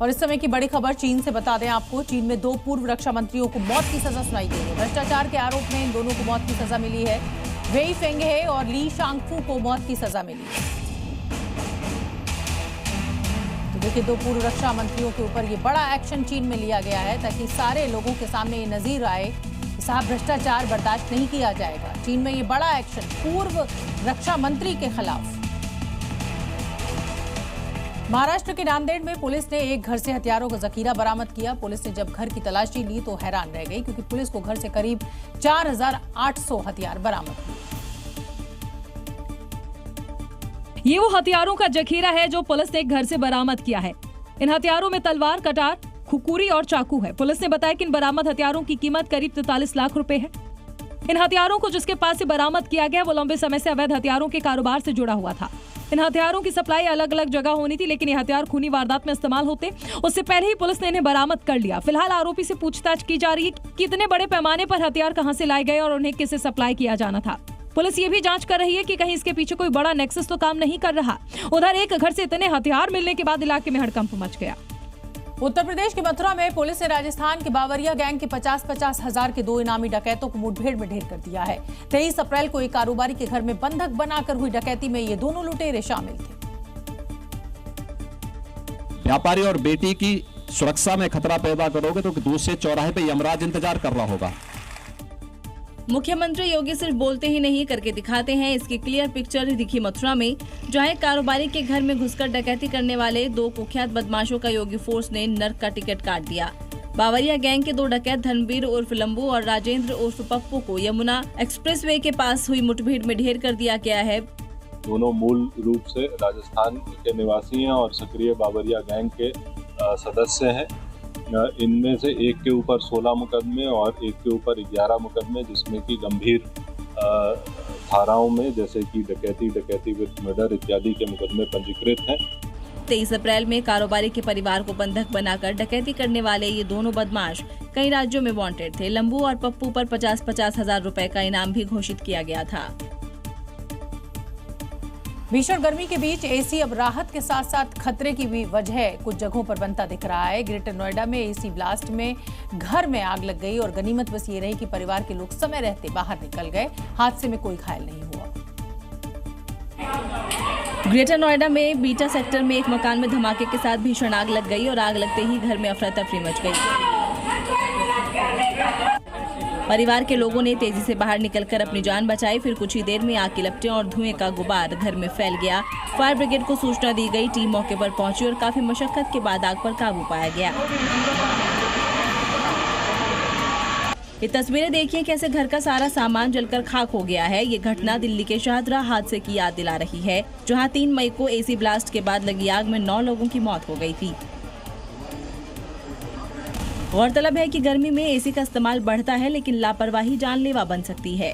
और इस समय की बड़ी खबर चीन से बता दें आपको, चीन में 2 पूर्व रक्षा मंत्रियों को मौत की सजा सुनाई गई है। भ्रष्टाचार के आरोप में इन दोनों को मौत की सजा मिली है। वेई फेंगहे और ली शांगफू को मौत की सजा मिली है। तो देखिए, 2 पूर्व रक्षा मंत्रियों के ऊपर ये बड़ा एक्शन चीन में लिया गया है ताकि सारे लोगों के सामने ये नजीर आए कि साहब भ्रष्टाचार बर्दाश्त नहीं किया जाएगा। चीन में ये बड़ा एक्शन पूर्व रक्षा मंत्री के खिलाफ। महाराष्ट्र के नांदेड़ में पुलिस ने एक घर से हथियारों का जखीरा बरामद किया। पुलिस ने जब घर की तलाशी ली तो हैरान रह गई, क्योंकि पुलिस को घर से करीब 4800 हथियार बरामद हुए। ये वो हथियारों का जखीरा है जो पुलिस ने एक घर से बरामद किया है। इन हथियारों में तलवार, कटार, खुकुरी और चाकू है। पुलिस ने बताया कि इन बरामद हथियारों की कीमत करीब 43 लाख रुपए है। इन हथियारों को जिसके पास से बरामद किया गया वो लंबे समय से अवैध हथियारों के कारोबार से जुड़ा हुआ था। इन हथियारों की सप्लाई अलग अलग जगह होनी थी, लेकिन ये हथियार खूनी वारदात में इस्तेमाल होते उससे पहले ही पुलिस ने इन्हें बरामद कर लिया। फिलहाल आरोपी से पूछताछ की जा रही है कि इतने बड़े पैमाने पर हथियार कहां से लाए गए और उन्हें किसे सप्लाई किया जाना था। पुलिस ये भी जांच कर रही है कि कहीं इसके पीछे कोई बड़ा नेक्सस तो काम नहीं कर रहा। उधर एक घर से इतने हथियार मिलने के बाद इलाके में हड़कंप मच गया। उत्तर प्रदेश के मथुरा में पुलिस ने राजस्थान के बावरिया गैंग के 50-50 हजार के 2 इनामी डकैतों को मुठभेड़ में ढेर कर दिया है। 23 अप्रैल को एक कारोबारी के घर में बंधक बनाकर हुई डकैती में ये दोनों लुटेरे शामिल थे। व्यापारी और बेटी की सुरक्षा में खतरा पैदा करोगे तो दूसरे चौराहे पे यमराज इंतजार कर रहा होगा। मुख्यमंत्री योगी सिर्फ बोलते ही नहीं करके दिखाते हैं। इसकी क्लियर पिक्चर दिखी मथुरा में, जहां एक कारोबारी के घर में घुसकर डकैती करने वाले 2 कुख्यात बदमाशों का योगी फोर्स ने नर्क का टिकट काट दिया। बावरिया गैंग के 2 डकैत धनवीर उर्फ लंबू और राजेंद्र उर्फ पप्पू को यमुना एक्सप्रेसवे के पास हुई मुठभेड़ में ढेर कर दिया गया है। दोनों मूल रूप से राजस्थान के निवासी हैं और सक्रिय बावरिया गैंग के सदस्य हैं। इनमें से एक के ऊपर 16 मुकदमे और एक के ऊपर 11 मुकदमे, जिसमें कि गंभीर धाराओं में जैसे कि डकैती विद मर्डर इत्यादि के मुकदमे पंजीकृत हैं। 23 अप्रैल में कारोबारी के परिवार को बंधक बनाकर डकैती करने वाले ये दोनों बदमाश कई राज्यों में वांटेड थे। लंबू और पप्पू पर 50-50 हजार रुपए का इनाम भी घोषित किया गया था। भीषण गर्मी के बीच एसी अब राहत के साथ साथ खतरे की भी वजह कुछ जगहों पर बनता दिख रहा है। ग्रेटर नोएडा में एसी ब्लास्ट में घर में आग लग गई और गनीमत बस ये रही कि परिवार के लोग समय रहते बाहर निकल गए। हादसे में कोई घायल नहीं हुआ। ग्रेटर नोएडा में बीटा सेक्टर में एक मकान में धमाके के साथ भीषण आग लग गई और आग लगते ही घर में अफरा तफरी मच गई। परिवार के लोगों ने तेजी से बाहर निकलकर अपनी जान बचाई। फिर कुछ ही देर में आग की लपटें और धुएं का गुबार घर में फैल गया। फायर ब्रिगेड को सूचना दी गई। टीम मौके पर पहुंची और काफी मशक्कत के बाद आग पर काबू पाया गया। ये तस्वीरें देखिए कैसे घर का सारा सामान जलकर खाक हो गया है। ये घटना दिल्ली के शाहदरा हादसे की याद दिला रही है, जहां 3 मई को एसी ब्लास्ट के बाद लगी आग में 9 लोगों की मौत हो गई थी। गौरतलब है कि गर्मी में एसी का इस्तेमाल बढ़ता है, लेकिन लापरवाही जानलेवा बन सकती है।